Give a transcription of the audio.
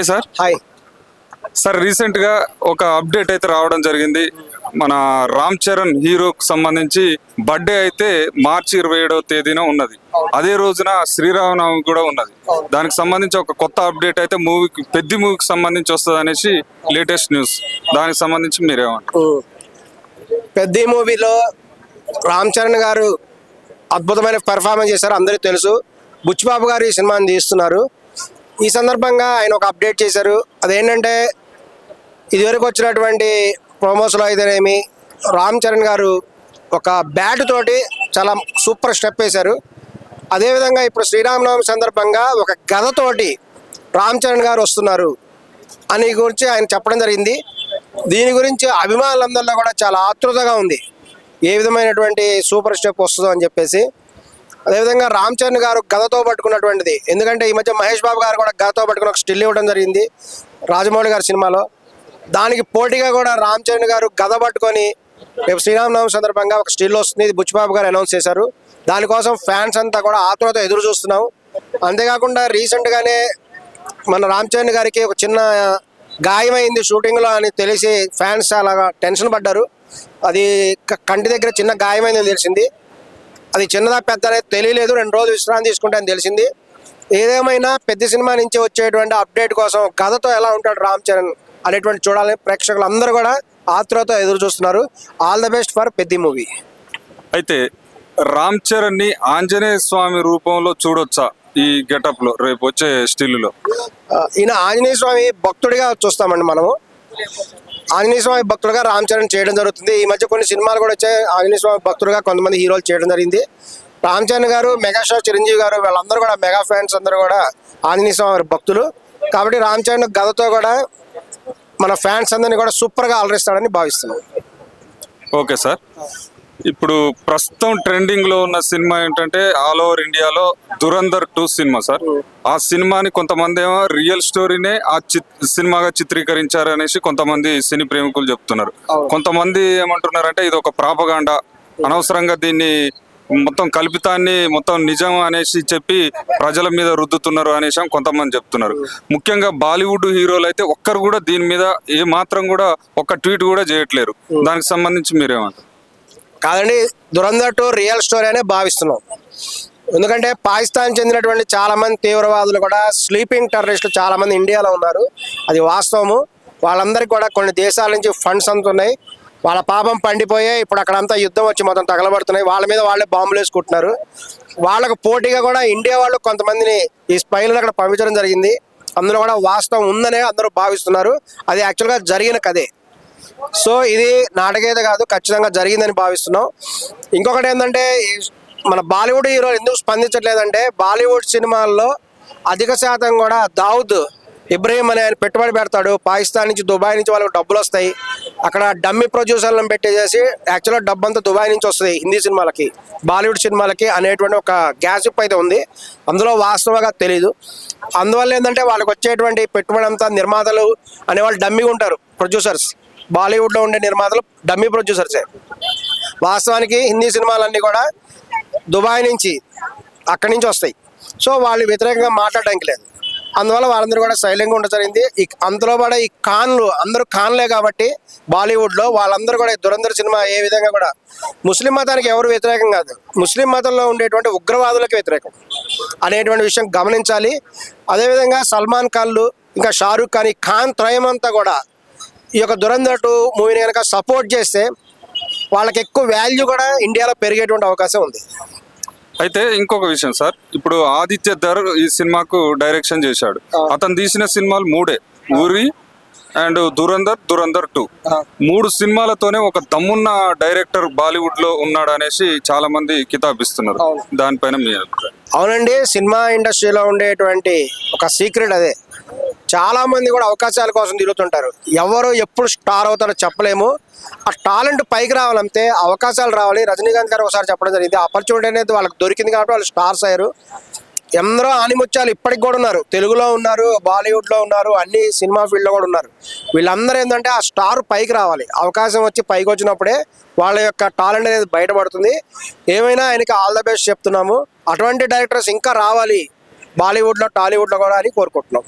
Sir hi sir recent గా ఒక update అయితే రావడం జరిగింది. మన రామ్ చరణ్ హీరోకు సంబంధించి బర్త్డే అయితే మార్చి 27వ తేదీన ఉన్నది. అదే రోజున శ్రీరామనవమి కూడా ఉన్నది. దానికి సంబంధించి ఒక కొత్త అప్డేట్ అయితే పెద్ద మూవీకి సంబంధించి వస్తుంది అనేసి లేటెస్ట్ న్యూస్. దానికి సంబంధించి మీరేమంటారు? పెద్ద మూవీలో రామ్ చరణ్ గారు అద్భుతమైన పెర్ఫార్మెన్స్ చేశారు, అందరికీ తెలుసు. బుచ్చిబాబు గారు ఈ సినిమాని తీస్తున్నారు. ఈ సందర్భంగా ఆయన ఒక అప్డేట్ చేశారు. అదేంటంటే ఇదివరకు వచ్చినటువంటి ప్రోమోస్లో అయితేనేమి రామ్ చరణ్ గారు ఒక బ్యాట్ తోటి చాలా సూపర్ స్టెప్ వేశారు. అదేవిధంగా ఇప్పుడు శ్రీరామనవమి సందర్భంగా ఒక గదతోటి రామ్ చరణ్ గారు వస్తున్నారు అని గురించి ఆయన చెప్పడం జరిగింది. దీని గురించి అభిమానులందరిలో కూడా చాలా ఆతృతగా ఉంది, ఏ విధమైనటువంటి సూపర్ స్టెప్ వస్తుందో అని చెప్పేసి. అదేవిధంగా రామ్ చరణ్ గారు గదతో పట్టుకున్నటువంటిది, ఎందుకంటే ఈ మధ్య మహేష్ బాబు గారు కూడా గదతో పట్టుకుని ఒక స్టిల్ ఇవ్వడం జరిగింది రాజమౌళి గారి సినిమాలో. దానికి పోటీగా కూడా రామ్ చరణ్ గారు గద పట్టుకొని రేపు శ్రీరామనవమి సందర్భంగా ఒక స్టిల్ వస్తుంది, ఇది బుచ్చిబాబు గారు అనౌన్స్ చేశారు. దానికోసం ఫ్యాన్స్ అంతా కూడా ఆతృత ఎదురు చూస్తున్నాం. అంతేకాకుండా రీసెంట్గానే మన రామ్ చరణ్ గారికి ఒక చిన్న గాయమైంది షూటింగ్లో అని తెలిసి ఫ్యాన్స్ చాలా టెన్షన్ పడ్డారు. అది కంటి దగ్గర చిన్న గాయమైందని తెలిసింది. అది చిన్నదా పెద్ద అనేది తెలియలేదు, 2 రోజులు విశ్రాంతి తీసుకుంటే అని తెలిసింది. ఏదేమైనా పెద్ద సినిమా నుంచి వచ్చేటువంటి అప్డేట్ కోసం కథతో ఎలా ఉంటాడు రామ్ చరణ్ అనేటువంటి చూడాలని ప్రేక్షకులు అందరూ కూడా ఆతృతతో ఎదురు చూస్తున్నారు. ఆల్ ద బెస్ట్ ఫర్ పెద్ద మూవీ. అయితే రామ్ చరణ్ ని ఆంజనేయ స్వామి రూపంలో చూడొచ్చా ఈ గెటప్ లో రేపు వచ్చే స్టిల్లో? ఈయన ఆంజనేయ స్వామి భక్తుడిగా చూస్తామండి మనము. ఆంజనేయ స్వామి భక్తుడుగా రామ్ చరణ్ చేయడం జరుగుతుంది. ఈ మధ్య కొన్ని సినిమాలు కూడా వచ్చాయి, ఆంజనేయ స్వామి భక్తుడుగా కొంతమంది హీరోలు చేయడం జరిగింది. రామ్ చరణ్ గారు, మెగాస్టార్ చిరంజీవి గారు వీళ్ళందరూ కూడా మెగా ఫ్యాన్స్ అందరూ కూడా ఆంజనేయ స్వామి భక్తులు కాబట్టి రామ్ చరణ్ గదతో కూడా మన ఫ్యాన్స్ అందరినీ కూడా సూపర్గా అలరిస్తాడని భావిస్తున్నాం. ఓకే సార్, ఇప్పుడు ప్రస్తుతం ట్రెండింగ్ లో ఉన్న సినిమా ఏంటంటే ఆల్ ఓవర్ ఇండియాలో దురంధర్ 2 సినిమా సార్. ఆ సినిమాని కొంతమంది ఏమో రియల్ స్టోరీనే ఆ సినిమాగా చిత్రీకరించారు అనేసి కొంతమంది సినీ ప్రేమికులు చెప్తున్నారు. కొంతమంది ఏమంటున్నారంటే ఇది ఒక ప్రాపగాండా, అనవసరంగా దీన్ని మొత్తం కల్పితాన్ని మొత్తం నిజం అనేసి చెప్పి ప్రజల మీద రుద్దుతున్నారు అనేసి కొంతమంది చెప్తున్నారు. ముఖ్యంగా బాలీవుడ్ హీరోలు అయితే ఒక్కరు కూడా దీని మీద ఏ మాత్రం కూడా ఒక్క ట్వీట్ కూడా చేయట్లేరు. దానికి సంబంధించి మీరేమంటారు? కాదండి, దురంధర్ 2 రియల్ స్టోరీ అనే భావిస్తున్నాం. ఎందుకంటే పాకిస్తాన్ చెందినటువంటి చాలామంది తీవ్రవాదులు కూడా స్లీపింగ్ టెర్రరిస్టులు చాలామంది ఇండియాలో ఉన్నారు, అది వాస్తవము. వాళ్ళందరికీ కూడా కొన్ని దేశాల నుంచి ఫండ్స్ అందుతున్నాయి. వాళ్ళ పాపం పండిపోయే ఇప్పుడు అక్కడంతా యుద్ధం వచ్చి మొత్తం తగలబడుతున్నాయి. వాళ్ళ మీద వాళ్ళే బాంబులు వేసుకుంటున్నారు. వాళ్ళకు పోటీగా కూడా ఇండియా వాళ్ళు కొంతమందిని ఈ స్పైలను అక్కడ పంపించడం జరిగింది. అందులో కూడా వాస్తవం ఉందనే అందరూ భావిస్తున్నారు. అది యాక్చువల్గా జరిగిన కథే. సో ఇది నాటకీయత కాదు, ఖచ్చితంగా జరిగిందని భావిస్తున్నాం. ఇంకొకటి ఏంటంటే మన బాలీవుడ్ హీరోలు ఎందుకు స్పందించట్లేదంటే బాలీవుడ్ సినిమాల్లో అధిక శాతం కూడా దావుద్ ఇబ్రహీం అనే ఆయన పెట్టుబడి పెడతాడు. పాకిస్తాన్ నుంచి, దుబాయ్ నుంచి వాళ్ళకి డబ్బులు వస్తాయి. అక్కడ డమ్మీ ప్రొడ్యూసర్లను పెట్టేసి యాక్చువల్గా డబ్బు అంతా దుబాయ్ నుంచి వస్తుంది హిందీ సినిమాలకి, బాలీవుడ్ సినిమాలకి అనేటువంటి ఒక గ్యాసిప్ అయితే ఉంది. అందులో వాస్తవంగా తెలీదు. అందువల్ల ఏంటంటే వాళ్ళకి వచ్చేటువంటి పెట్టుబడి అంతా నిర్మాతలు అనేవాళ్ళు డమ్మీగా ఉంటారు, ప్రొడ్యూసర్స్. బాలీవుడ్లో ఉండే నిర్మాతలు డమ్మీ ప్రొడ్యూసర్సే. వాస్తవానికి హిందీ సినిమాలన్నీ కూడా దుబాయ్ నుంచి, అక్కడి నుంచి వస్తాయి. సో వాళ్ళు వ్యతిరేకంగా మాట్లాడడానికి లేదు. అందువల్ల వాళ్ళందరూ కూడా సైలెంట్గా ఉండడం జరిగింది. అందులో కూడా ఈ ఖాన్లు అందరూ ఖాన్లే కాబట్టి బాలీవుడ్లో వాళ్ళందరూ కూడా దురంధర్ సినిమా ఏ విధంగా కూడా ముస్లిం మతానికి ఎవరు వ్యతిరేకం కాదు, ముస్లిం మతంలో ఉండేటువంటి ఉగ్రవాదులకు వ్యతిరేకం అనేటువంటి విషయం గమనించాలి. అదేవిధంగా సల్మాన్ ఖాన్లు, ఇంకా షారూఖ్ ఖాన్, ఈ ఖాన్ త్రయం అంతా కూడా ఈ యొక్క దురంధర్ 2 మూవీని కనుక సపోర్ట్ చేస్తే వాళ్ళకి ఎక్కువ వాల్యూ కూడా ఇండియాలో పెరిగేటువంటి అవకాశం ఉంది. అయితే ఇంకొక విషయం సార్, ఇప్పుడు ఆదిత్య ధర్ ఈ సినిమాకు డైరెక్షన్ చేశాడు. అతను తీసిన సినిమాలు 3 ఊరి అండ్ దురంధర్ 2 3 సినిమాలతోనే ఒక దమ్మున్న డైరెక్టర్ బాలీవుడ్ లో ఉన్నాడు అనేసి చాలా మంది కితాబిస్తున్నారు. దానిపైన మీ అభిప్రాయం? అవునండి, సినిమా ఇండస్ట్రీలో ఉండేటువంటి ఒక సీక్రెట్ అదే. చాలా మంది కూడా అవకాశాల కోసం తిరుగుతుంటారు. ఎవరు ఎప్పుడు స్టార్ అవుతారో చెప్పలేము. ఆ టాలెంట్ పైకి రావాలంటే అవకాశాలు రావాలి. రజనీకాంత్ గారు ఒకసారి చెప్పడం జరిగింది, ఆపర్చునిటీ అనేది వాళ్ళకి దొరికింది కాబట్టి వాళ్ళు స్టార్స్ అయ్యారు. ఎందరో ఆనిముత్యాలు ఇప్పటికి కూడా ఉన్నారు, తెలుగులో ఉన్నారు, బాలీవుడ్లో ఉన్నారు, అన్ని సినిమా ఫీల్డ్లో కూడా ఉన్నారు. వీళ్ళందరూ ఏంటంటే ఆ స్టార్ పైకి రావాలి. అవకాశం వచ్చి పైకి వచ్చినప్పుడే వాళ్ళ యొక్క టాలెంట్ అనేది బయటపడుతుంది. ఏమైనా ఆయనకి ఆల్ ద బెస్ట్ చెప్తున్నాము. అటువంటి డైరెక్టర్స్ ఇంకా రావాలి బాలీవుడ్లో, టాలీవుడ్లో కూడా అని కోరుకుంటున్నాం.